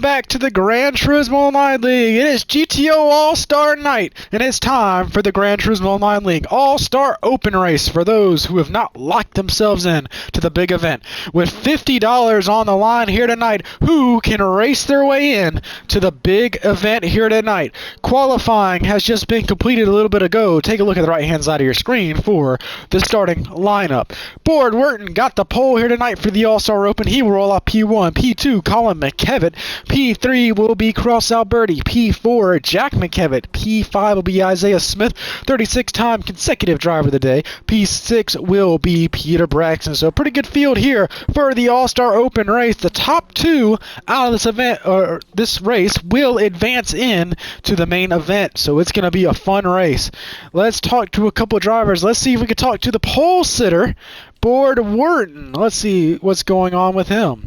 Welcome back to the Gran Turismo Online League. It is GTO All-Star Night, and it's time for the Gran Turismo Online League All-Star Open Race for those who have not locked themselves in to the big event. With $50 on the line here tonight, who can race their way in to the big event here tonight? Qualifying has just been completed a little bit ago. Take a look at the right-hand side of your screen for the starting lineup. Board Wharton got the pole here tonight for the All-Star Open. He will roll out P1. P2, Colin McKevitt. P3 will be Cross Alberti. P4, Jack McKevitt. P5 will be Isaiah Smith, 36-time consecutive driver of the day. P6 will be Peter Braxton. So a pretty good field here for the All-Star Open race. The top two out of this event, or this race, will advance in to the main event. So it's going to be a fun race. Let's talk to a couple of drivers. Let's see if we can talk to the pole sitter, Board Wharton. Let's see what's going on with him.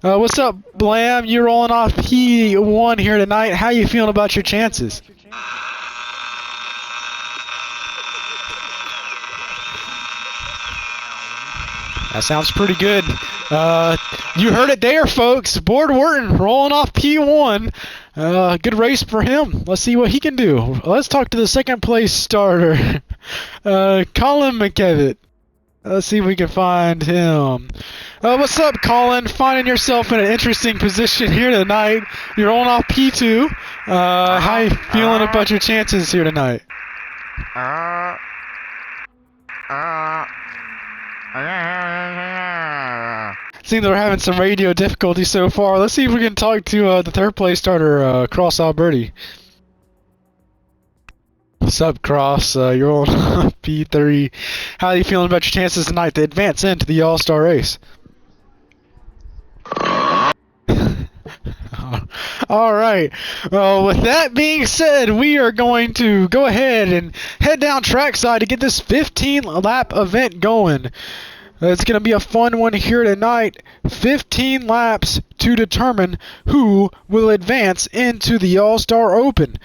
What's up, Blam? You're rolling off P1 here tonight. How you feeling about your chances? That sounds pretty good. You heard it there, folks. Board Wharton rolling off P1. Good race for him. Let's see what he can do. Let's talk to the second place starter, Colin McKevitt. Let's see if we can find him. What's up, Colin? Finding yourself in an interesting position here tonight. You're rolling off P2. How you feeling about your chances here tonight? Seems they're having some radio difficulty so far. Let's see if we can talk to the third place starter, Cross Alberti. What's up, Cross? You're on P3. How are you feeling about your chances tonight to advance into the All-Star race? Alright, well, with that being said, we are going to go ahead and head down trackside to get this 15-lap event going. It's going to be a fun one here tonight. 15 laps to determine who will advance into the All-Star Open.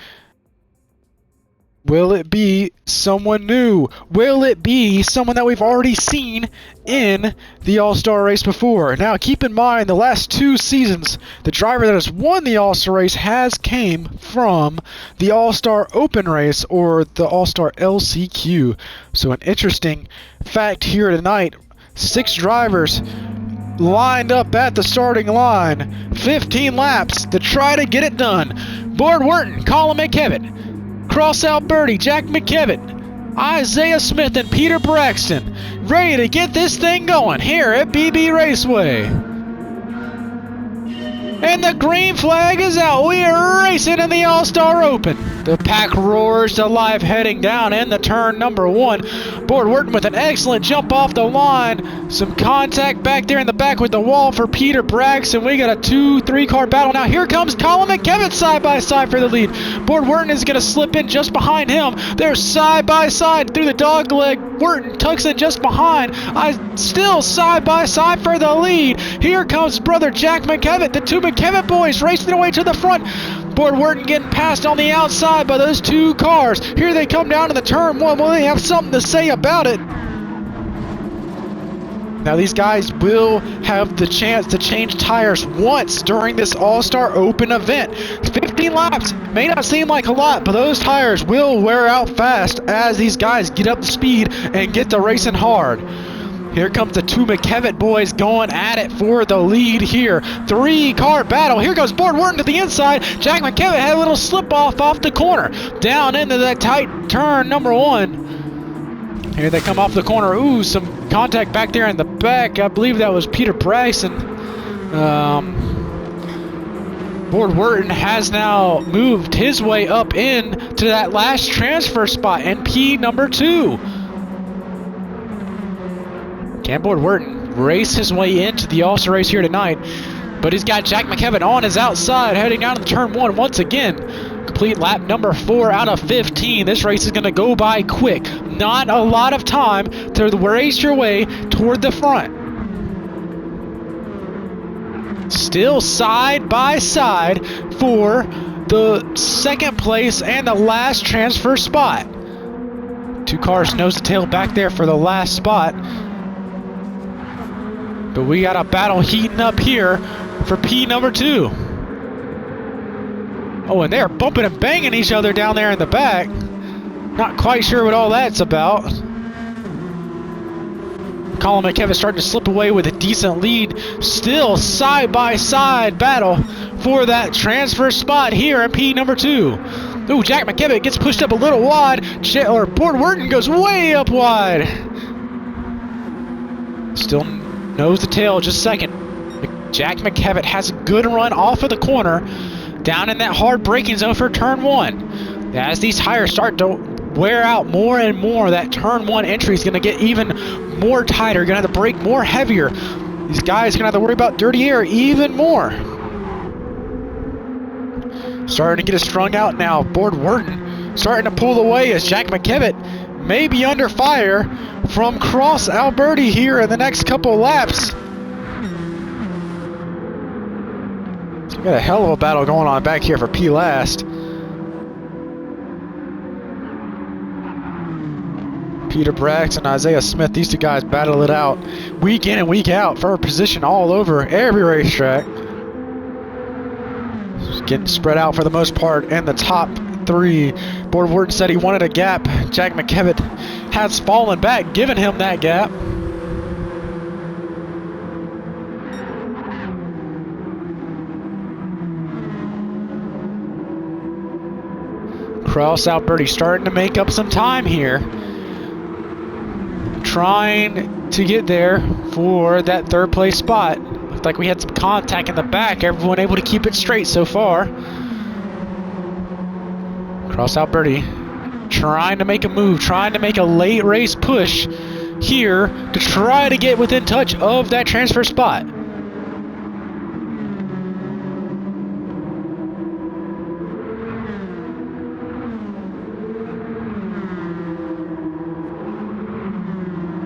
Will it be someone new? Will it be someone that we've already seen in the All-Star race before? Now, keep in mind, the last 2 seasons, the driver that has won the All-Star race has came from the All-Star Open race or the All-Star LCQ. So an interesting fact here tonight, 6 drivers lined up at the starting line. 15 laps to try to get it done. Board Wharton, Colin McKevitt, Cross Alberti, Jack McKevitt, Isaiah Smith, and Peter Braxton ready to get this thing going here at BB Raceway. And the green flag is out. We are racing in the All-Star Open. The pack roars to life heading down in the turn number 1. Board Wharton with an excellent jump off the line. Some contact back there in the back with the wall for Peter Braxton. We got a 2-3 car battle. Now here comes Colin McKevitt side by side for the lead. Board Wharton is going to slip in just behind him. They're side by side through the dog leg. Wharton tucks in just behind. Still side by side for the lead. Here comes brother Jack McKevitt. The 2 McKevitt boys racing their way to the front. Board Wharton getting passed on the outside by those 2 cars. Here they come down to the turn 1. Will they have something to say about it? Now these guys will have the chance to change tires once during this All-Star Open event. 15 laps may not seem like a lot, but those tires will wear out fast as these guys get up to speed and get to racing hard. Here comes the 2 McKevitt boys going at it for the lead here. 3-car battle. Here goes Board Wharton to the inside. Jack McKevitt had a little slip off the corner. Down into that tight turn number 1. Here they come off the corner. Ooh, some contact back there in the back. I believe that was Peter Braxton. Board Wharton has now moved his way up in to that last transfer spot in P number 2. Can Board Wharton race his way into the All-Star race here tonight? But he's got Jack McKevitt on his outside, heading down to turn 1 once again. Complete lap number 4 out of 15. This race is going to go by quick. Not a lot of time to race your way toward the front. Still side by side for the second place and the last transfer spot. 2 cars nose to tail back there for the last spot. But we got a battle heating up here for P number 2. Oh, and they're bumping and banging each other down there in the back. Not quite sure what all that's about. Colin McKevitt starting to slip away with a decent lead. Still side-by-side battle for that transfer spot here in P number 2. Ooh, Jack McKevitt gets pushed up a little wide. Board Wharton goes way up wide. Still nose to tail, just second. Jack McKevitt has a good run off of the corner, down in that hard braking zone for turn 1. As these tires start to wear out more and more, that turn 1 entry is going to get even more tighter. You're going to have to brake more heavier. These guys are going to have to worry about dirty air even more. Starting to get it strung out now. Board Wharton starting to pull away as Jack McKevitt may be under fire from Cross Alberti here in the next couple laps. Got a hell of a battle going on back here for P last. Peter Braxton, Isaiah Smith, these two guys battle it out week in and week out for a position all over every racetrack. Just getting spread out for the most part in the top 3. Board Wharton said he wanted a gap. Jack McKevitt has fallen back, giving him that gap. Cross Alberti starting to make up some time here. Trying to get there for that 3rd place spot. Looked like we had some contact in the back. Everyone able to keep it straight so far. Cross Alberti trying to make a move, trying to make a late race push here to try to get within touch of that transfer spot.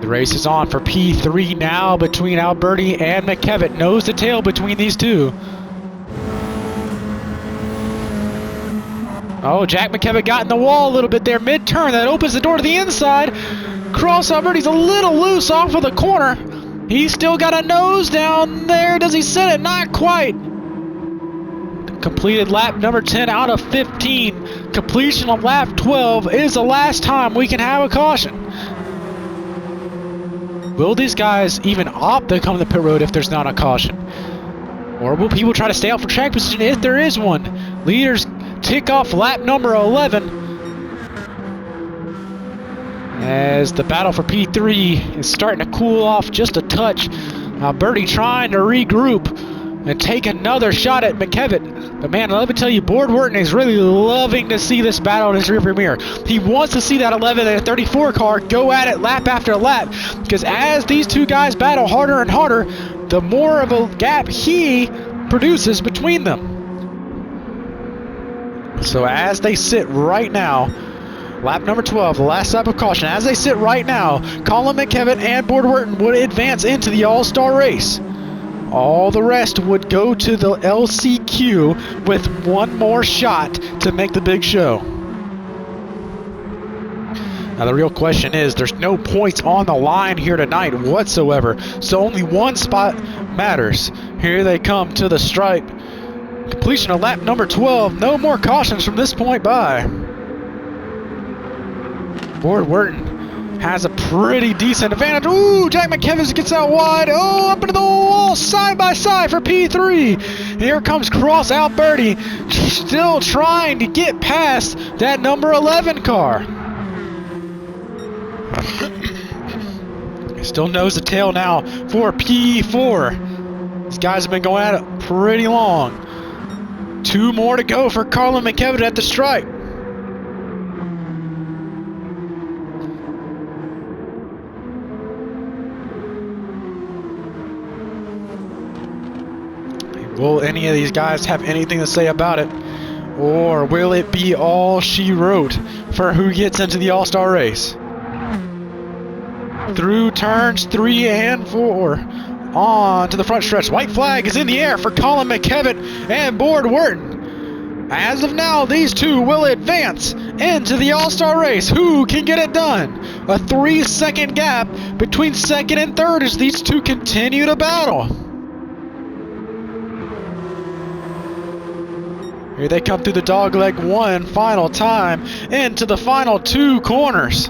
The race is on for P3 now between Alberti and McKevitt. Nose to tail between these two. Oh, Jack McKevitt got in the wall a little bit there mid-turn. That opens the door to the inside. Cross Alberti's a little loose off of the corner. He's still got a nose down there. Does he set it? Not quite. Completed lap number 10 out of 15. Completion of lap 12 is the last time we can have a caution. Will these guys even opt to come to the pit road if there's not a caution? Or will people try to stay out for track position if there is one? Leaders tick off lap number 11 as the battle for P3 is starting to cool off just a touch. Alberti trying to regroup and take another shot at McKevitt. But man, let me tell you, Board Wharton is really loving to see this battle in his rearview mirror. He wants to see that 11 and 34 car go at it lap after lap, because as these two guys battle harder and harder, the more of a gap he produces between them. So as they sit right now, lap number 12, the last lap of caution, as they sit right now, Colin McKevitt and Board Wharton would advance into the All-Star race. All the rest would go to the LCQ with one more shot to make the big show. Now the real question is, there's no points on the line here tonight whatsoever, so only one spot matters. Here they come to the stripe. Completion of lap number 12. No more cautions from this point by. Board Wharton has a pretty decent advantage. Ooh, Jack McKevitt gets out wide. Oh, up into the wall, side by side for P3. Here comes Cross Alberti, still trying to get past that number 11 car. Still nose to tail now for P4. These guys have been going at it pretty long. 2 more to go for Colin McKevitt at the stripe. Will any of these guys have anything to say about it? Or will it be all she wrote for who gets into the All-Star race? Through turns 3 and 4. On to the front stretch. White flag is in the air for Colin McKevitt and Board Wharton. As of now, these two will advance into the All-Star race. Who can get it done? A 3-second gap between second and third as these two continue to battle. Here they come through the dogleg one final time into the final 2 corners.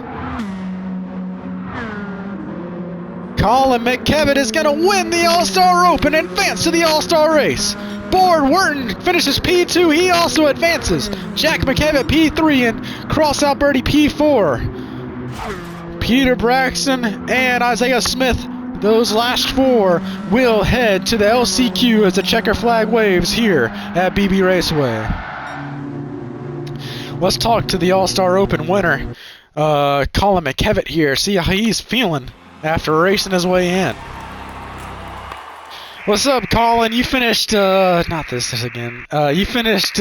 Colin McKevitt is going to win the All-Star Open and advance to the All-Star race. Board Wharton finishes P2. He also advances. Jack McKevitt P3 and Crossout Birdie P4. Peter Braxton and Isaiah Smith, those last 4, will head to the LCQ as the checker flag waves here at BB Raceway. Let's talk to the All-Star Open winner, Colin McKevitt here, see how he's feeling after racing his way in. What's up, Colin? You finished, not this again, you finished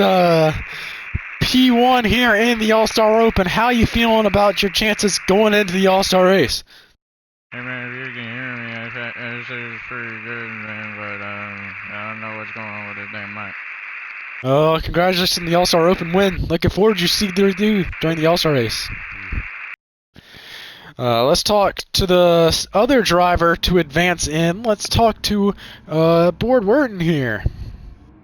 P1 here in the All-Star Open. How you feeling about your chances going into the All-Star race? Hey man, if you can hear me, this is pretty good, man, but I don't know what's going on with this damn mic. Oh, congratulations on the All-Star Open win. Looking forward to see what you do during the All-Star race. Let's talk to the other driver to advance in. Let's talk to Board Wharton here.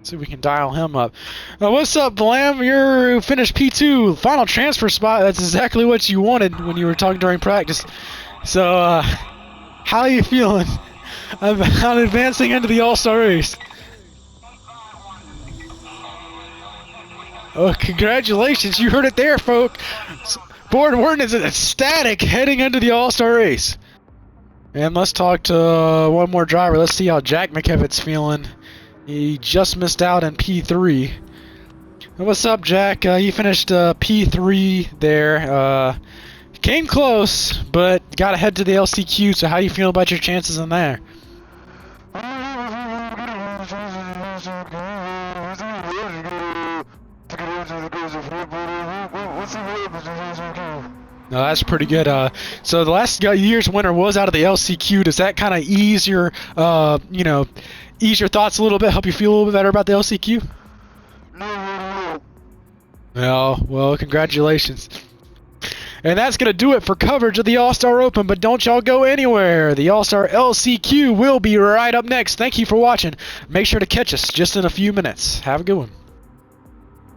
See if we can dial him up. What's up, Blam? You finished P2, final transfer spot. That's exactly what you wanted when you were talking during practice. So, how are you feeling about advancing into the All-Star race? Oh, congratulations. You heard it there, folks. Board Wharton is ecstatic heading into the All-Star race. And let's talk to one more driver. Let's see how Jack McKevitt's feeling. He just missed out in P3. What's up, Jack? You finished P3 there. Came close, but got to head to the LCQ. So how do you feel about your chances in there? No, that's pretty good. So the last year's winner was out of the LCQ. Does that kind of ease your, ease your thoughts a little bit, help you feel a little bit better about the LCQ? No, well, congratulations. And that's going to do it for coverage of the All-Star Open, but don't y'all go anywhere. The All-Star LCQ will be right up next. Thank you for watching. Make sure to catch us just in a few minutes. Have a good one.